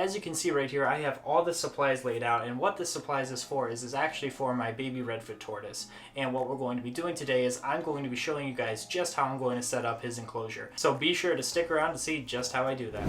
as you can see right here, I have all the supplies laid out, and what this supplies is for is actually for my baby Redfoot tortoise. And what we're going to be doing today is I'm going to be showing you guys just how I'm going to set up his enclosure. So be sure to stick around to see just how I do that.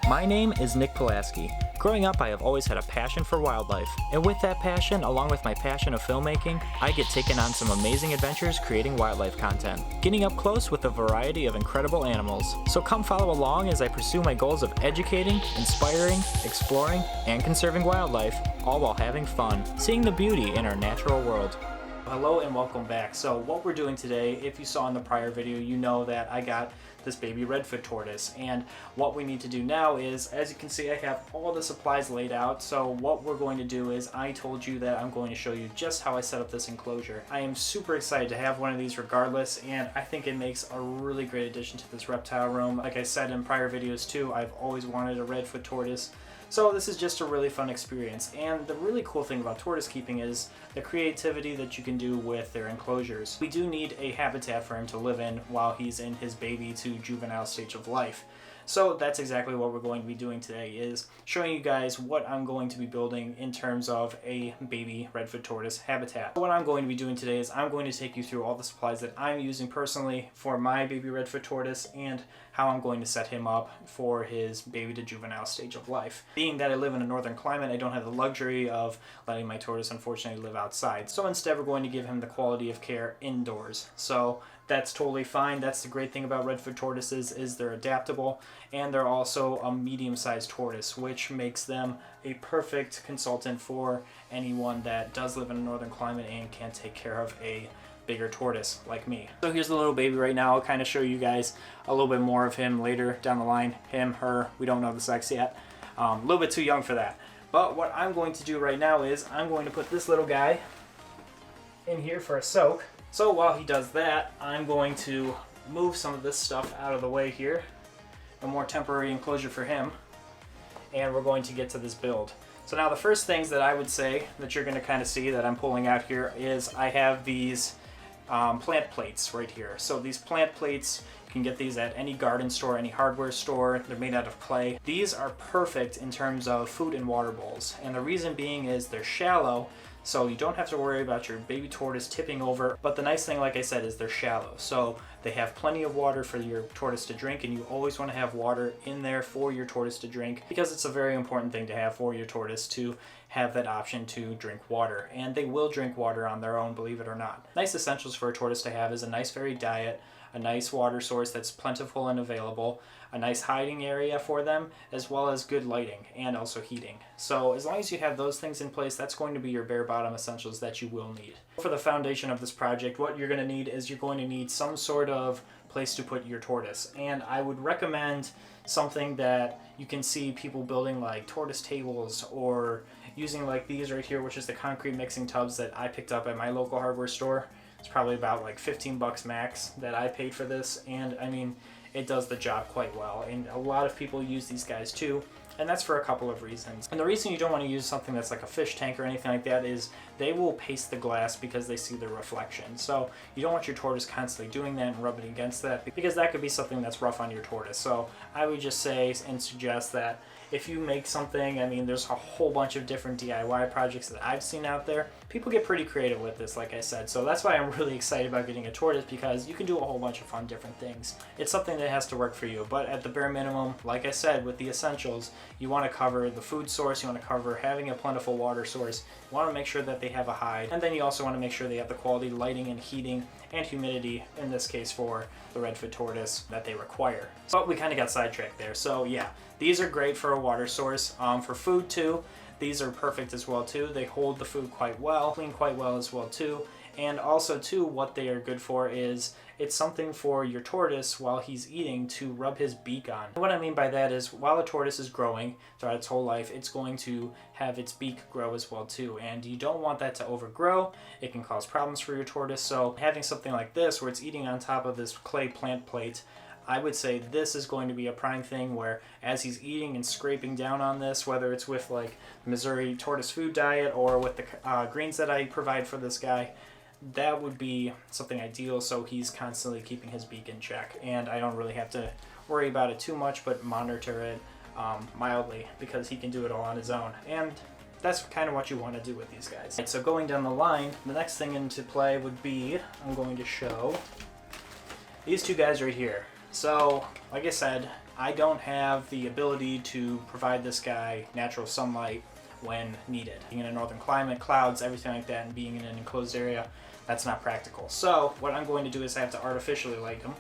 My name is Nick Pulaski. Growing up, I have always had a passion for wildlife, and with that passion, along with my passion of filmmaking, I get taken on some amazing adventures creating wildlife content, getting up close with a variety of incredible animals. So come follow along as I pursue my goals of educating, inspiring, exploring, and conserving wildlife, all while having fun, seeing the beauty in our natural world. Hello and welcome back. So what we're doing today, if you saw in the prior video, you know that I got this baby Redfoot tortoise, and what we need to do now is, as you can see, I have all the supplies laid out. So what we're going to do is, I told you that I'm going to show you just how I set up this enclosure. I am super excited to have one of these regardless, and I think it makes a really great addition to this reptile room. Like I said in prior videos too, I've always wanted a Redfoot tortoise. So this is just a really fun experience, and the really cool thing about tortoise keeping is the creativity that you can do with their enclosures. We do need a habitat for him to live in while he's in his baby to juvenile stage of life. So that's exactly what we're going to be doing today, is showing you guys what I'm going to be building in terms of a baby Redfoot tortoise habitat. What I'm going to be doing today is I'm going to take you through all the supplies that I'm using personally for my baby Redfoot tortoise and how I'm going to set him up for his baby to juvenile stage of life. Being that I live in a northern climate, I don't have the luxury of letting my tortoise unfortunately live outside. So instead we're going to give him the quality of care indoors. So that's totally fine. That's the great thing about Redfoot tortoises, is they're adaptable, and they're also a medium-sized tortoise, which makes them a perfect consultant for anyone that does live in a northern climate and can't take care of a bigger tortoise like me. So here's the little baby right now. I'll kind of show you guys a little bit more of him later down the line. Him, her, we don't know the sex yet. A little bit too young for that. But what I'm going to do right now is I'm going to put this little guy in here for a soak. So while he does that, I'm going to move some of this stuff out of the way here, a more temporary enclosure for him, and we're going to get to this build. So now the first things that I would say that you're going to kind of see that I'm pulling out here is I have these plant plates right here. So these plant plates, you can get these at any garden store, any hardware store. They're made out of clay. These are perfect in terms of food and water bowls, and the reason being is they're shallow, so you don't have to worry about your baby tortoise tipping over. But the nice thing, like I said, is they're shallow, so they have plenty of water for your tortoise to drink, and you always want to have water in there for your tortoise to drink, because it's a very important thing to have for your tortoise to have that option to drink water. And they will drink water on their own, believe it or not. Nice essentials for a tortoise to have is a nice varied diet, a nice water source that's plentiful and available, a nice hiding area for them, as well as good lighting and also heating. So as long as you have those things in place, that's going to be your bare bottom essentials that you will need. For the foundation of this project, what you're going to need is you're going to need some sort of place to put your tortoise. And I would recommend something that you can see people building, like tortoise tables, or using like these right here, which is the concrete mixing tubs that I picked up at my local hardware store. It's probably about like 15 bucks max that I paid for this, and I mean, it does the job quite well, and a lot of people use these guys too, and that's for a couple of reasons. And the reason you don't want to use something that's like a fish tank or anything like that is they will paste the glass because they see the reflection. So you don't want your tortoise constantly doing that and rubbing against that, because that could be something that's rough on your tortoise. So I would just say and suggest that if you make something, I mean, there's a whole bunch of different DIY projects that I've seen out there. People get pretty creative with this, like I said. So that's why I'm really excited about getting a tortoise, because you can do a whole bunch of fun different things. It's something that has to work for you, but at the bare minimum, like I said, with the essentials, you want to cover the food source, you want to cover having a plentiful water source, you want to make sure that they have a hide, and then you also want to make sure they have the quality lighting and heating and humidity, in this case for the Redfoot tortoise, that they require. But we kind of got sidetracked there. So yeah, these are great for a water source. For food too, these are perfect as well too. They hold the food quite well, clean quite well as well too. And also too, what they are good for is it's something for your tortoise while he's eating to rub his beak on. What I mean by that is, while a tortoise is growing throughout its whole life, it's going to have its beak grow as well too, and you don't want that to overgrow. It can cause problems for your tortoise. So having something like this where it's eating on top of this clay plant plate, I would say this is going to be a prime thing where as he's eating and scraping down on this, whether it's with like Missouri tortoise food diet or with the greens that I provide for this guy, that would be something ideal, so he's constantly keeping his beak in check, and I don't really have to worry about it too much, but monitor it mildly, because he can do it all on his own. And that's kind of what you want to do with these guys. Right, so going down the line, the next thing into play would be, I'm going to show these two guys right here. So, like I said, I don't have the ability to provide this guy natural sunlight when needed. Being in a northern climate, clouds, everything like that, and being in an enclosed area, that's not practical. So what I'm going to do is I have to artificially light him.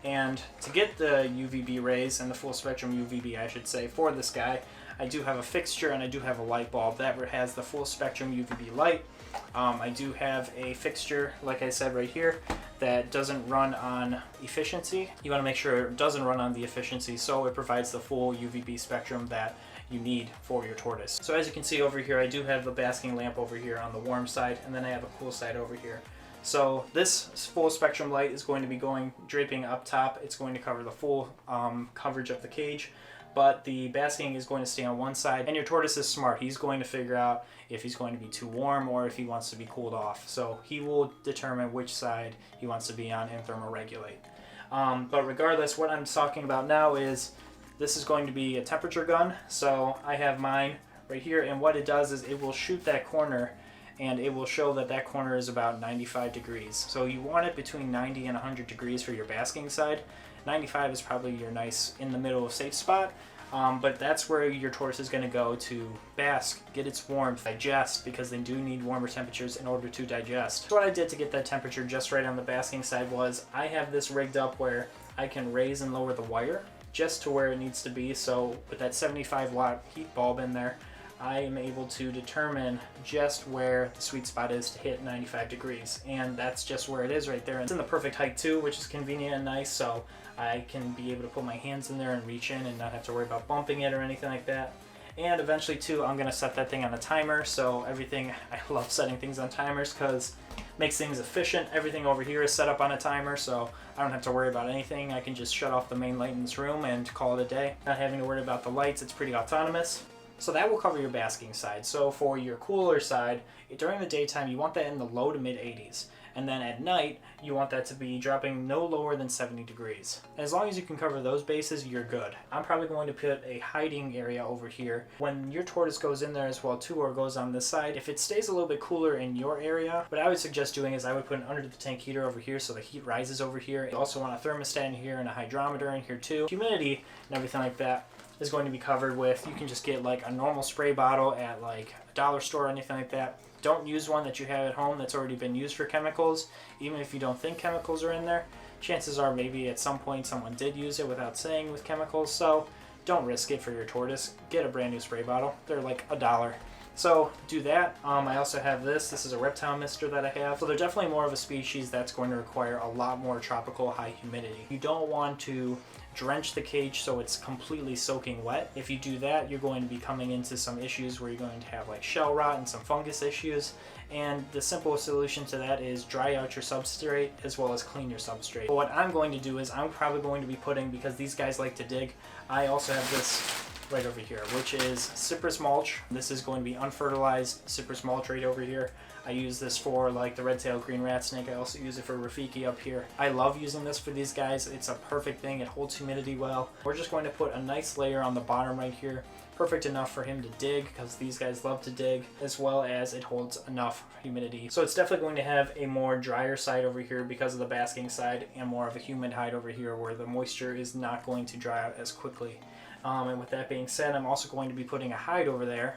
And to get the UVB rays, and the full spectrum UVB I should say, for this guy, I do have a fixture and I do have a light bulb that has the full spectrum UVB light. I do have a fixture, like I said right here, that doesn't run on efficiency. You want to make sure it doesn't run on the efficiency, so it provides the full UVB spectrum that you need for your tortoise. So as you can see over here, I do have the basking lamp over here on the warm side, and then I have a cool side over here. So this full spectrum light is going to be draping up top. It's going to cover the full coverage of the cage, but the basking is going to stay on one side. And your tortoise is smart. He's going to figure out if he's going to be too warm or if he wants to be cooled off. So he will determine which side he wants to be on and thermoregulate. But regardless, what I'm talking about now is this is going to be a temperature gun. So I have mine right here, and what it does is it will shoot that corner, and it will show that that corner is about 95 degrees. So you want it between 90 and 100 degrees for your basking side. 95 is probably your nice in the middle of safe spot, but that's where your tortoise is going to go to bask, get its warmth, digest, because they do need warmer temperatures in order to digest. So what I did to get that temperature just right on the basking side was I have this rigged up where I can raise and lower the wire just to where it needs to be. So with that 75 watt heat bulb in there, I am able to determine just where the sweet spot is to hit 95 degrees. And that's just where it is right there. It's in the perfect height too, which is convenient and nice, so I can be able to put my hands in there and reach in and not have to worry about bumping it or anything like that. And eventually too, I'm gonna set that thing on a timer. So everything, I love setting things on timers because it makes things efficient. Everything over here is set up on a timer, so I don't have to worry about anything. I can just shut off the main light in this room and call it a day. Not having to worry about the lights, it's pretty autonomous. So that will cover your basking side. So for your cooler side, during the daytime, you want that in the low to mid 80s. And then at night, you want that to be dropping no lower than 70 degrees. And as long as you can cover those bases, you're good. I'm probably going to put a hiding area over here. When your tortoise goes in there as well too, or goes on this side, if it stays a little bit cooler in your area, what I would suggest doing is I would put an under the tank heater over here so the heat rises over here. You also want a thermostat in here and a hydrometer in here too. Humidity and everything like that is going to be covered with, you can just get like a normal spray bottle at like a dollar store or anything like that. Don't use one that you have at home that's already been used for chemicals. Even if you don't think chemicals are in there, chances are maybe at some point someone did use it without saying with chemicals, so don't risk it for your tortoise. Get a brand new spray bottle. They're like $1. So do that. I also have this. This is a reptile mister that I have. So they're definitely more of a species that's going to require a lot more tropical high humidity. You don't want to drench the cage so it's completely soaking wet. If you do that, you're going to be coming into some issues where you're going to have like shell rot and some fungus issues. And the simple solution to that is dry out your substrate as well as clean your substrate. But what I'm going to do is I'm probably going to be putting, because these guys like to dig, I also have this right over here, which is cypress mulch. This is going to be unfertilized cypress mulch right over here. I use this for like the red-tailed green rat snake. I also use it for Rafiki up here. I love using this for these guys. It's a perfect thing. It holds humidity well. We're just going to put a nice layer on the bottom right here. Perfect enough for him to dig, because these guys love to dig, as well as it holds enough humidity. So it's definitely going to have a more drier side over here because of the basking side, and more of a humid hide over here where the moisture is not going to dry out as quickly. And with that being said, I'm also going to be putting a hide over there.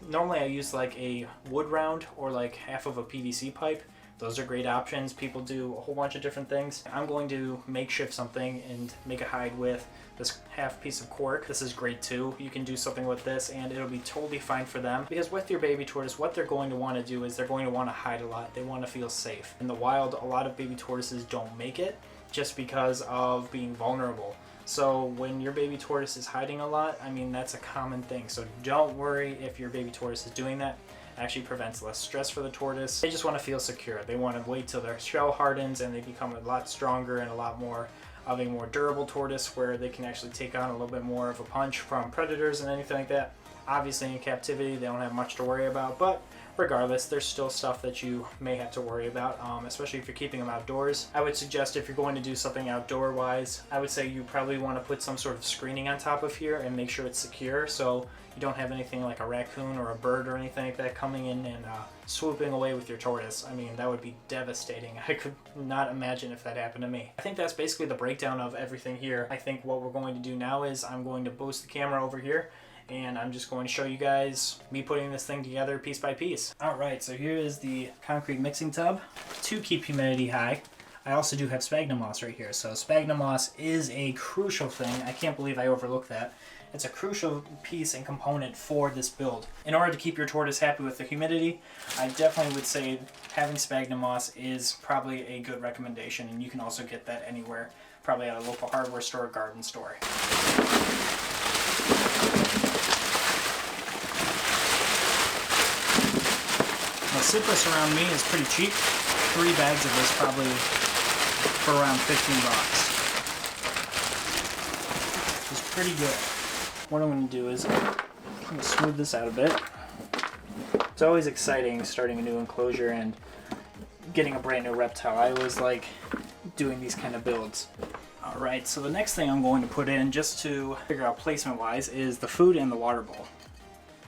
Normally I use like a wood round or like half of a PVC pipe. Those are great options. People do a whole bunch of different things. I'm going to makeshift something and make a hide with this half piece of cork. This is great too. You can do something with this and it'll be totally fine for them, because with your baby tortoise, what they're going to want to do is they're going to want to hide a lot. They want to feel safe. In the wild, a lot of baby tortoises don't make it just because of being vulnerable. So when your baby tortoise is hiding a lot, I mean, that's a common thing. So don't worry if your baby tortoise is doing that. It actually prevents less stress for the tortoise. They just want to feel secure. They want to wait till their shell hardens and they become a lot stronger and a lot more of a more durable tortoise, where they can actually take on a little bit more of a punch from predators and anything like that. Obviously in captivity, they don't have much to worry about, but regardless, there's still stuff that you may have to worry about, especially if you're keeping them outdoors. I would suggest if you're going to do something outdoor wise, I would say you probably want to put some sort of screening on top of here and make sure it's secure so you don't have anything like a raccoon or a bird or anything like that coming in and swooping away with your tortoise. I mean, that would be devastating. I could not imagine if that happened to me. I think that's basically the breakdown of everything here. I think what we're going to do now is I'm going to boost the camera over here, and I'm just going to show you guys me putting this thing together piece by piece. Alright, so here is the concrete mixing tub to keep humidity high. I also do have sphagnum moss right here. So sphagnum moss is a crucial thing. I can't believe I overlooked that. It's a crucial piece and component for this build. In order to keep your tortoise happy with the humidity, I definitely would say having sphagnum moss is probably a good recommendation, and you can also get that anywhere, probably at a local hardware store or garden store. The citrus around me is pretty cheap. 3 bags of this probably for around 15 bucks. It's pretty good. What I'm going to do is I'm going to smooth this out a bit. It's always exciting starting a new enclosure and getting a brand new reptile. I always like doing these kind of builds. Alright, so the next thing I'm going to put in, just to figure out placement wise, is the food and the water bowl.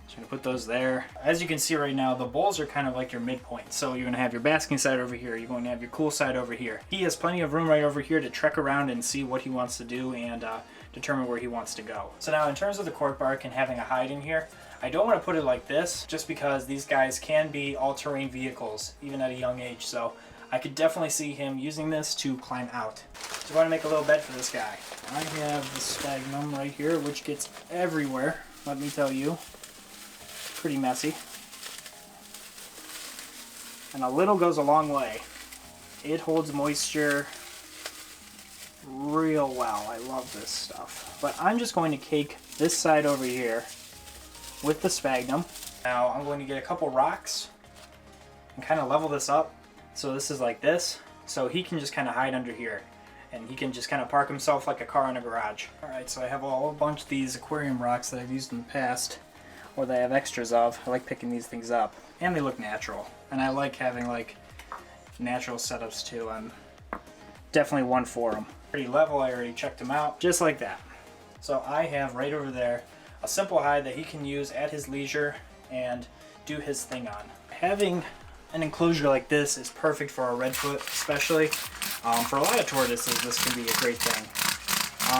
So I'm going to put those there. As you can see right now, the bowls are kind of like your midpoint. So you're going to have your basking side over here, you're going to have your cool side over here. He has plenty of room right over here to trek around and see what he wants to do and determine where he wants to go. So now in terms of the cork bark and having a hide in here, I don't want to put it like this just because these guys can be all-terrain vehicles even at a young age. So I could definitely see him using this to climb out. So I want to make a little bed for this guy. I have the sphagnum right here, which gets everywhere, let me tell you. Pretty messy. And a little goes a long way. It holds moisture real well. I love this stuff. But I'm just going to cake this side over here with the sphagnum. Now I'm going to get a couple rocks and kind of level this up. So this is like this. So he can just kind of hide under here. And he can just kind of park himself like a car in a garage. Alright, so I have a whole bunch of these aquarium rocks that I've used in the past, or that I have extras of. I like picking these things up. And they look natural. And I like having like natural setups too. I'm definitely one for them. Pretty level, I already checked them out. Just like that. So I have right over there a simple hide that he can use at his leisure and do his thing on. Having an enclosure like this is perfect for a redfoot, especially. For a lot of tortoises, this can be a great thing.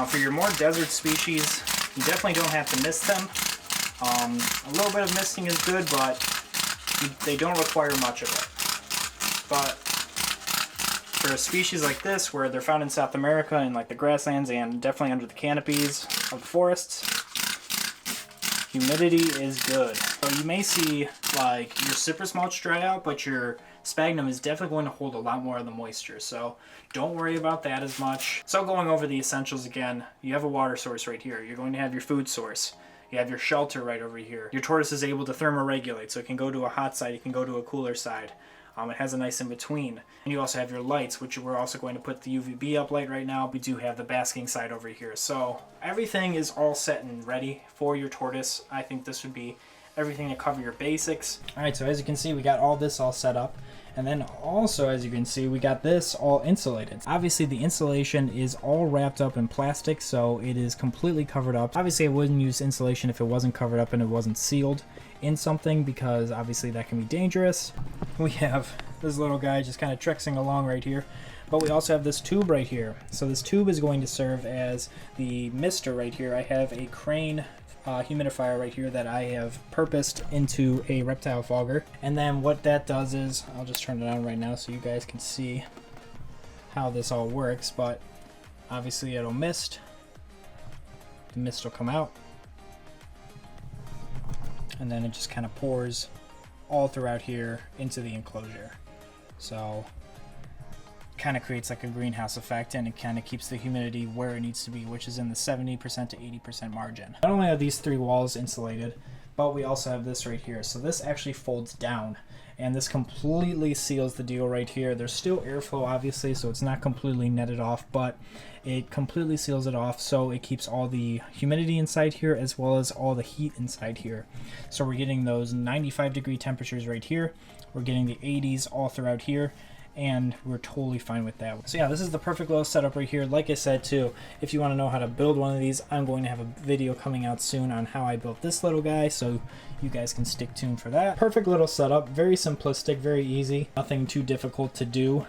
For your more desert species, you definitely don't have to mist them. A little bit of misting is good, but they don't require much of it. But for a species like this, where they're found in South America in like the grasslands and definitely under the canopies of the forests, humidity is good. So you may see like your cypress mulch dry out, but your sphagnum is definitely going to hold a lot more of the moisture. So don't worry about that as much. So going over the essentials again, you have a water source right here. You're going to have your food source. You have your shelter right over here. Your tortoise is able to thermoregulate, so it can go to a hot side, it can go to a cooler side. It has a nice in-between. And you also have your lights, which we're also going to put the UVB up light right now. We do have the basking side over here. So everything is all set and ready for your tortoise. I think this would be everything to cover your basics. Alright, so as you can see, we got all this all set up. And then also, as you can see, we got this all insulated. Obviously, the insulation is all wrapped up in plastic, so it is completely covered up. Obviously, I wouldn't use insulation if it wasn't covered up and it wasn't sealed in something, because obviously that can be dangerous. We have this little guy just kind of trexing along right here. But we also have this tube right here. So this tube is going to serve as the mister right here. I have a crane humidifier right here that I have purposed into a reptile fogger. And then what that does is, I'll just turn it on right now so you guys can see how this all works. But obviously it'll mist. The mist will come out. And then it just kind of pours all throughout here into the enclosure. So kind of creates like a greenhouse effect, and it kind of keeps the humidity where it needs to be, which is in the 70% to 80% margin. Not only are these 3 walls insulated, but we also have this right here. So this actually folds down, and this completely seals the deal right here. There's still airflow obviously, so it's not completely netted off, but it completely seals it off, so it keeps all the humidity inside here as well as all the heat inside here. So we're getting those 95-degree temperatures right here, we're getting the 80s all throughout here, and we're totally fine with that. So yeah, this is the perfect little setup right here. Like I said too, if you want to know how to build one of these, I'm going to have a video coming out soon on how I built this little guy, so you guys can stick tuned for that. Perfect little setup, very simplistic, very easy, nothing too difficult to do.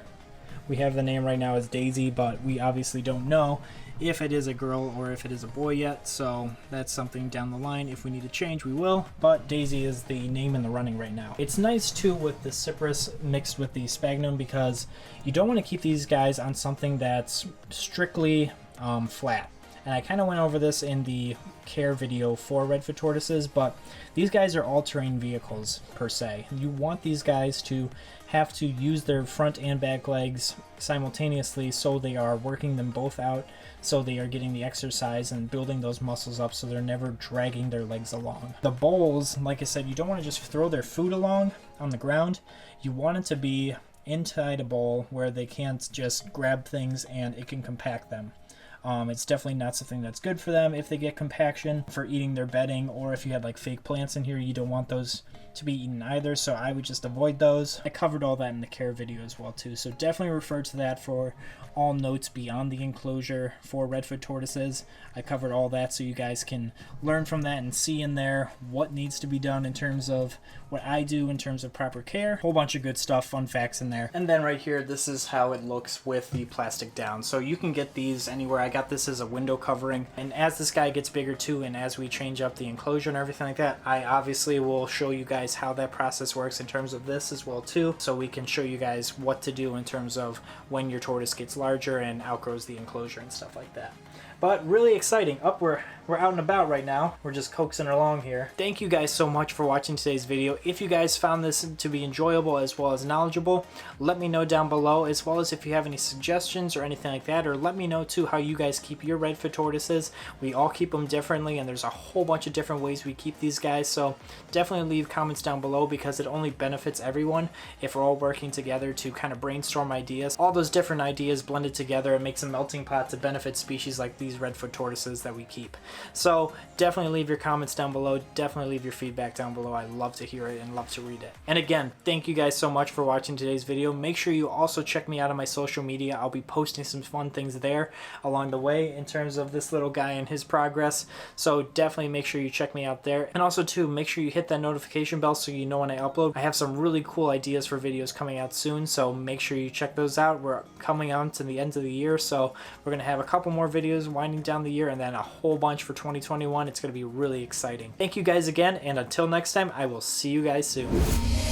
We have the name right now as Daisy, but we obviously don't know if it is a girl or if it is a boy yet, so that's something down the line. If we need to change, we will, but Daisy is the name in the running right now. It's nice too with the Cypress mixed with the Sphagnum, because you don't want to keep these guys on something that's strictly flat. And I kind of went over this in the care video for Redfoot Tortoises, but these guys are all-terrain vehicles per se. You want these guys to have to use their front and back legs simultaneously, so they are working them both out, so they are getting the exercise and building those muscles up, so they're never dragging their legs along. The bowls, like I said, you don't want to just throw their food along on the ground. You want it to be inside a bowl where they can't just grab things and it can compact them. It's definitely not something that's good for them if they get compaction for eating their bedding, or if you had like fake plants in here, you don't want those to be eaten either, so I would just avoid those. I covered all that in the care video as well too, so definitely refer to that for all notes beyond the enclosure for Redfoot Tortoises. I covered all that so you guys can learn from that and see in there what needs to be done in terms of what I do in terms of proper care. Whole bunch of good stuff, fun facts in there. And then right here, this is how it looks with the plastic down. So you can get these anywhere. I got this as a window covering, and as this guy gets bigger too, and as we change up the enclosure and everything like that, I obviously will show you guys how that process works in terms of this as well too, so we can show you guys what to do in terms of when your tortoise gets larger and outgrows the enclosure and stuff like that. But really exciting. We're out and about right now. We're just coaxing along here. Thank you guys so much for watching today's video. If you guys found this to be enjoyable as well as knowledgeable, let me know down below, as well as if you have any suggestions or anything like that, or let me know too how you guys keep your Redfoot tortoises. We all keep them differently, and there's a whole bunch of different ways we keep these guys, so definitely leave comments down below, because it only benefits everyone if we're all working together to kind of brainstorm ideas. All those different ideas blended together, it makes a melting pot to benefit species like these Redfoot tortoises that we keep. So definitely leave your comments down below, definitely leave your feedback down below. I love to hear it and love to read it. And again, thank you guys so much for watching today's video. Make sure you also check me out on my social media. I'll be posting some fun things there along the way in terms of this little guy and his progress, so definitely make sure you check me out there. And also too, make sure you hit that notification bell so you know when I upload. I have some really cool ideas for videos coming out soon, so make sure you check those out. We're coming on to the end of the year, so we're going to have a couple more videos winding down the year, and then a whole bunch for 2021. It's going to be really exciting. Thank you guys again, and until next time, I will see you guys soon.